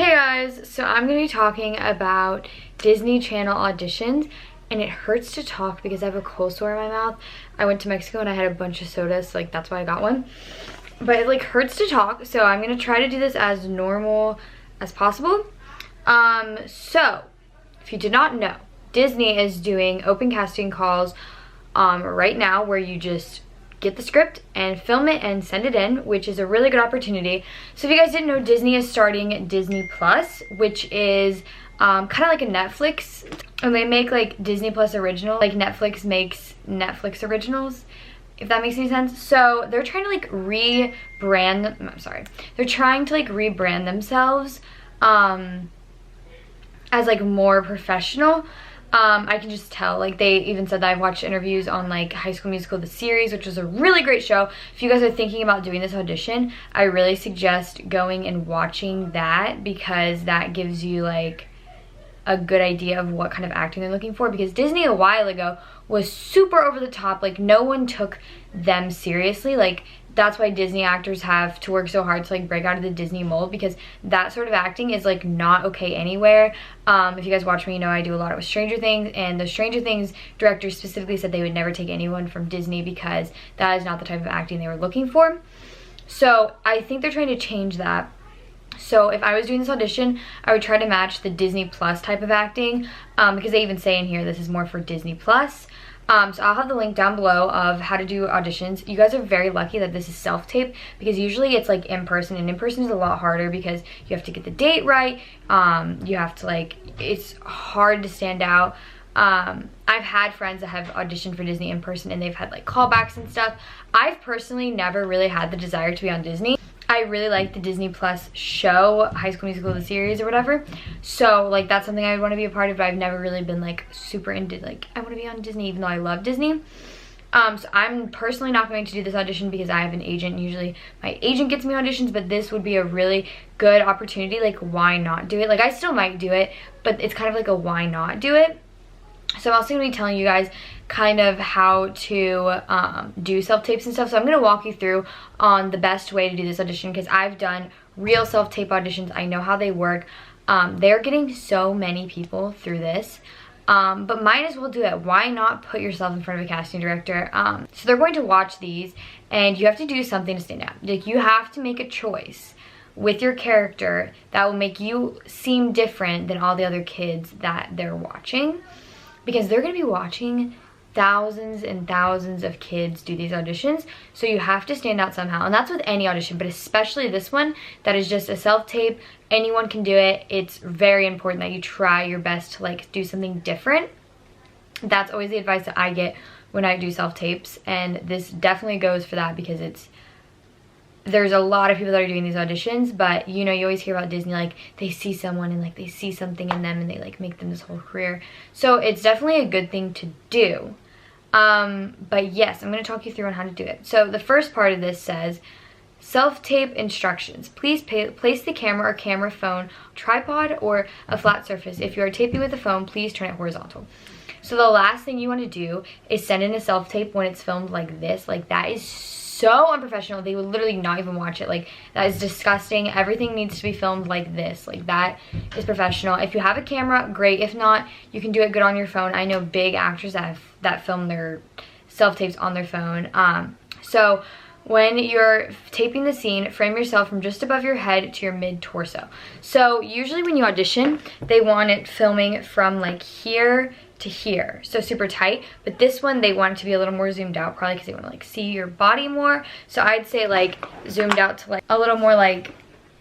Hey guys, so I'm going to be talking about Disney Channel auditions, and it hurts to talk because I have a cold sore in my mouth. I went to Mexico and I had a bunch of sodas, so that's why I got one. But it hurts to talk, so I'm going to try to do this as normal as possible. So if you did not know, Disney is doing open casting calls right now where you just get the script and film it and send it in, which is a really good opportunity. So if you guys didn't know, Disney is starting Disney Plus, which is kind of like a Netflix, and they make like Disney Plus original, like Netflix makes Netflix originals, if that makes any sense. So they're trying to they're trying to rebrand themselves as more professional. I can just tell, they even said that I've watched interviews on High School Musical the series, which was a really great show. If you guys are thinking about doing this audition, I really suggest going and watching that, because that gives you a good idea of what kind of acting they're looking for. Because Disney a while ago was super over the top, no one took them seriously. That's why Disney actors have to work so hard to break out of the Disney mold, because that sort of acting is not okay anywhere. If you guys watch me, you know I do a lot with Stranger Things, and the Stranger Things directors specifically said they would never take anyone from Disney because that is not the type of acting they were looking for. So I think they're trying to change that. So if I was doing this audition, I would try to match the Disney Plus type of acting, because they even say in here this is more for Disney Plus. So I'll have the link down below of how to do auditions. You guys are very lucky that this is self-tape, because usually it's in person, and in person is a lot harder because you have to get the date right. You have to it's hard to stand out. I've had friends that have auditioned for Disney in person, and they've had callbacks and stuff. I've personally never really had the desire to be on Disney. I really like the Disney Plus show, High School Musical the series or whatever. So that's something I would want to be a part of, but I've never really been super into I want to be on Disney, even though I love Disney. So I'm personally not going to do this audition because I have an agent. Usually my agent gets me auditions, but this would be a really good opportunity. Why not do it? I still might do it, but it's kind of a why not do it. So I'm also going to be telling you guys kind of how to do self-tapes and stuff. So I'm going to walk you through on the best way to do this audition, because I've done real self-tape auditions. I know how they work. They're getting so many people through this. But might as well do it. Why not put yourself in front of a casting director? So they're going to watch these, and you have to do something to stand out. You have to make a choice with your character that will make you seem different than all the other kids that they're watching. Because they're going to be watching thousands and thousands of kids do these auditions, so you have to stand out somehow. And that's with any audition, but especially this one that is just a self-tape. Anyone can do it. It's very important that you try your best to do something different. That's always the advice that I get when I do self-tapes, and this definitely goes for that, because there's a lot of people that are doing these auditions, but you always hear about Disney, they see someone and they see something in them, and they make them this whole career. So it's definitely a good thing to do. But yes, I'm going to talk you through on how to do it. So the first part of this says, self-tape instructions. Please place the camera or camera phone, tripod, or a flat surface. If you are taping with a phone, please turn it horizontal. So the last thing you want to do is send in a self-tape when it's filmed like this. That is so unprofessional. They would literally not even watch it. That is disgusting. Everything needs to be filmed like this. That is professional. If you have a camera, great. If not, you can do it good on your phone. I know big actors that film their self-tapes on their phone. So when you're taping the scene, frame yourself from just above your head to your mid-torso. So usually when you audition, they want it filming from here to here, so super tight. But this one, they want it to be a little more zoomed out, probably because they want to see your body more. So I'd say zoomed out to a little more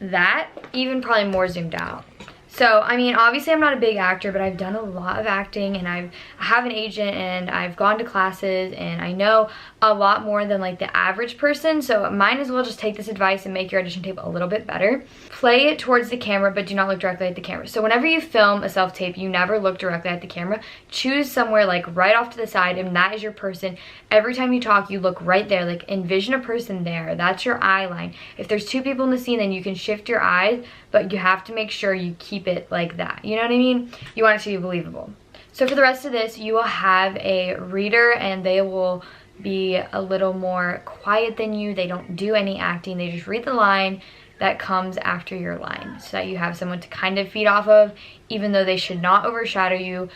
that, even probably more zoomed out. So I mean, obviously I'm not a big actor, but I've done a lot of acting, and I have an agent, and I've gone to classes, and I know a lot more than the average person. So might as well just take this advice and make your audition tape a little bit better. Play it towards the camera, but do not look directly at the camera. So whenever you film a self-tape, you never look directly at the camera. Choose somewhere right off to the side, and that is your person. Every time you talk, you look right there. Envision a person there. That's your eye line. If there's two people in the scene, then you can shift your eyes, but you have to make sure you keep it like that. You know what I mean? You want it to be believable. So for the rest of this, you will have a reader, and they will be a little more quiet than you. They don't do any acting. They just read the line, that comes after your line, so that you have someone to kind of feed off of, even though they should not overshadow you.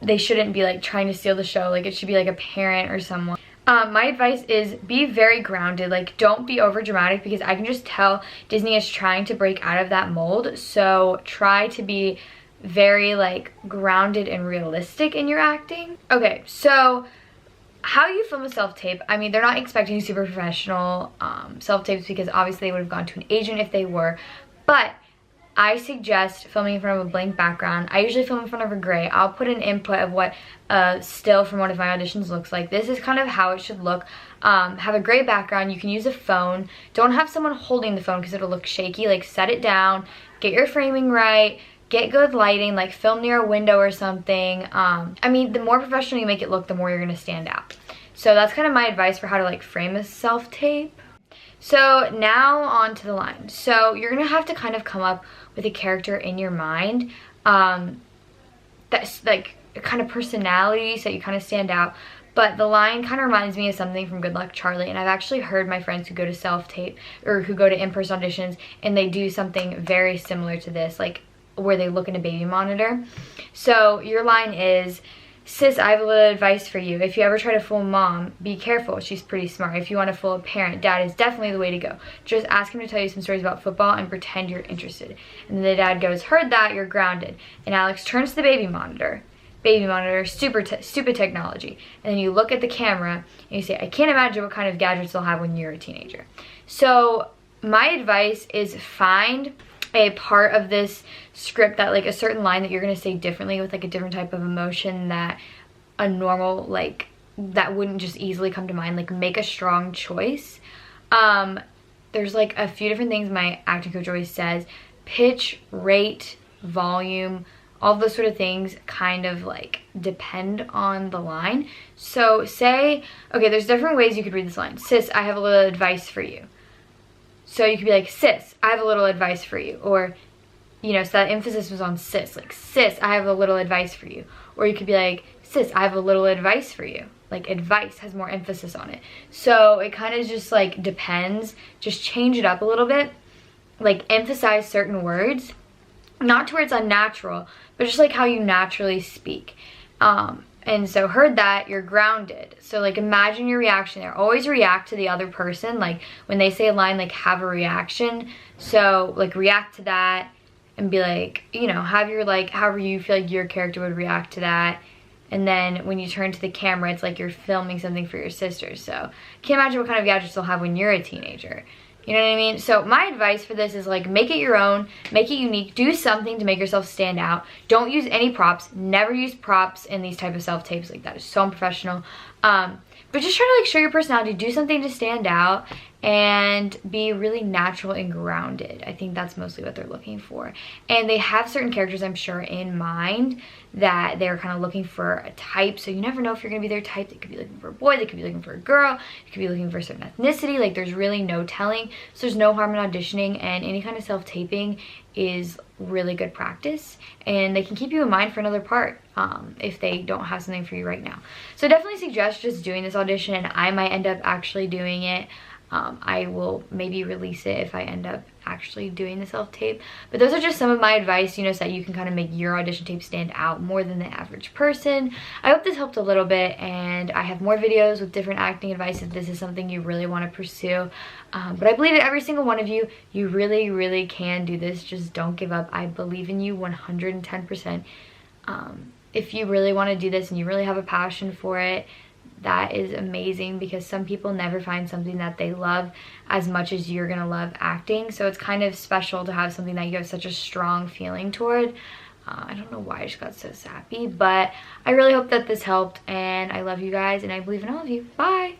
They shouldn't be like trying to steal the show. Like, it should be like a parent or someone. My advice is be very grounded. Like, don't be over dramatic, because I can just tell Disney is trying to break out of that mold. So try to be very like grounded and realistic in your acting. Okay, so how you film a self-tape, I mean, they're not expecting super professional self-tapes, because obviously they would have gone to an agent if they were, but I suggest filming in front of a blank background. I usually film in front of a gray. I'll put an input of what still from one of my auditions looks like. This is kind of how it should look. Have a gray background. You can use a phone. Don't have someone holding the phone, because it'll look shaky. Like, set it down, get your framing right, get good lighting, like film near a window or something. I mean, the more professional you make it look, the more you're gonna stand out. So that's kind of my advice for how to like frame a self-tape. So now on to the line. So you're gonna have to kind of come up with a character in your mind that's like a kind of personality, so you kind of stand out. But the line kind of reminds me of something from Good Luck Charlie, and I've actually heard my friends who go to self-tape or who go to in-person auditions, and they do something very similar to this, like where they look in a baby monitor. So your line is, sis, I have a little advice for you. If you ever try to fool mom, be careful. She's pretty smart. If you want to fool a parent, dad is definitely the way to go. Just ask him to tell you some stories about football and pretend you're interested. And then the dad goes, heard that, you're grounded. And Alex turns to the baby monitor. Baby monitor, stupid technology. And then you look at the camera and you say, I can't imagine what kind of gadgets they'll have when you're a teenager. So my advice is find a part of this script, that like a certain line that you're gonna say differently with like a different type of emotion that a normal, like, that wouldn't just easily come to mind. Like, make a strong choice. There's like a few different things my acting coach always says: pitch, rate, volume, all those sort of things kind of like depend on the line. So say, okay, there's different ways you could read this line. Sis, I have a little advice for you. So you could be like, sis, I have a little advice for you. Or, you know, so that emphasis was on sis. Like, sis, I have a little advice for you. Or you could be like, sis, I have a little advice for you. Like, advice has more emphasis on it. So it kind of just like depends. Just change it up a little bit. Like, emphasize certain words. Not to where it's unnatural, but just like how you naturally speak. And so heard that, you're grounded. So like, imagine your reaction there. Always react to the other person. Like, when they say a line, like, have a reaction. So like, react to that and be like, you know, have your, like, however you feel like your character would react to that. And then when you turn to the camera, it's like you're filming something for your sister. So can't imagine what kind of gadgets they'll have when you're a teenager. You know what I mean? So my advice for this is like, make it your own, make it unique, do something to make yourself stand out. Don't use any props. Never use props in these type of self-tapes. Like, that is so unprofessional. But just try to like show your personality, do something to stand out, and be really natural and grounded. I think that's mostly what they're looking for. And they have certain characters, I'm sure, in mind that they're kind of looking for a type. So you never know if you're gonna be their type. They could be looking for a boy, they could be looking for a girl, they could be looking for a certain ethnicity. Like, there's really no telling. So there's no harm in auditioning, and any kind of self-taping is really good practice, and they can keep you in mind for another part if they don't have something for you right now. So definitely suggest just doing this audition, and I might end up actually doing it. I will maybe release it if I end up actually doing the self-tape. But those are just some of my advice, you know, so that you can kind of make your audition tape stand out more than the average person. I hope this helped a little bit, and I have more videos with different acting advice if this is something you really want to pursue. But I believe in every single one of you. You really, really can do this. Just don't give up. I believe in you 110%. If you really want to do this and you really have a passion for it, that is amazing, because some people never find something that they love as much as you're gonna love acting. So it's kind of special to have something that you have such a strong feeling toward. I don't know why I just got so sappy, but I really hope that this helped, and I love you guys, and I believe in all of you. Bye!